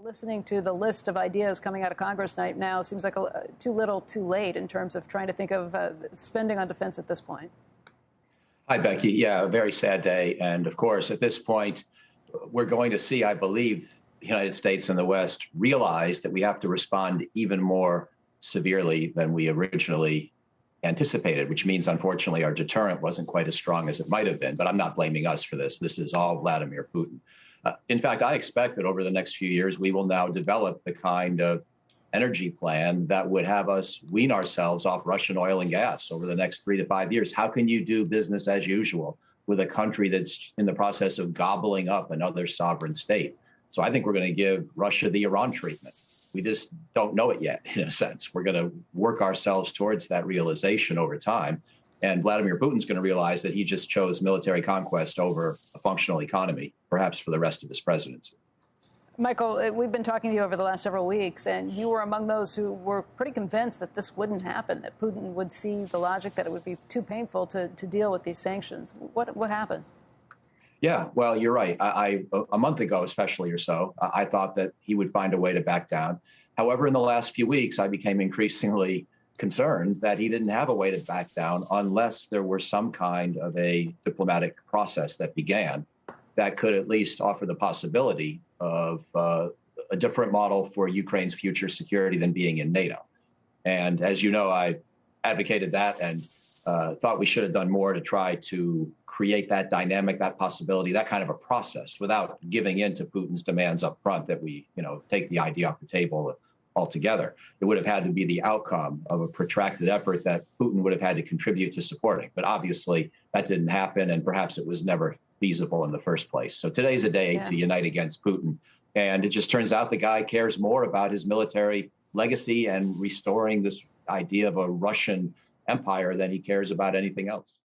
Listening to the list of ideas coming out of Congress now seems like too little, too late in terms of trying to think of spending on defense at this point. Hi, Becky. Yeah, a very sad day. And of course, at this point, we're going to see, I believe, the United States and the West realize that we have to respond even more severely than we originally anticipated, which means, unfortunately, our deterrent wasn't quite as strong as it might have been. But I'm not blaming us for this. This is all Vladimir Putin. In fact, I expect that over the next few years, we will now develop the kind of energy plan that would have us wean ourselves off Russian oil and gas over the next 3 to 5 years. How can you do business as usual with a country that's in the process of gobbling up another sovereign state? So I think we're going to give Russia the Iran treatment. We just don't know it yet, in a sense. We're going to work ourselves towards that realization over time. And Vladimir Putin's going to realize that he just chose military conquest over a functional economy, perhaps for the rest of his presidency. Michael, we've been talking to you over the last several weeks, and you were among those who were pretty convinced that this wouldn't happen, that Putin would see the logic, that it would be too painful to deal with these sanctions. What happened? Yeah, well, you're right. A month ago, especially or so, I thought that he would find a way to back down. However, in the last few weeks, I became increasingly concerned that he didn't have a way to back down unless there were some kind of a diplomatic process that began that could at least offer the possibility of a different model for Ukraine's future security than being in NATO. And as you know, I advocated that and thought we should have done more to try to create that dynamic, that possibility, that kind of a process without giving in to Putin's demands up front that we, take the idea off the table altogether. It would have had to be the outcome of a protracted effort that Putin would have had to contribute to supporting. But obviously that didn't happen, and perhaps it was never feasible in the first place. So today's a day to unite against Putin. And it just turns out the guy cares more about his military legacy and restoring this idea of a Russian empire than he cares about anything else.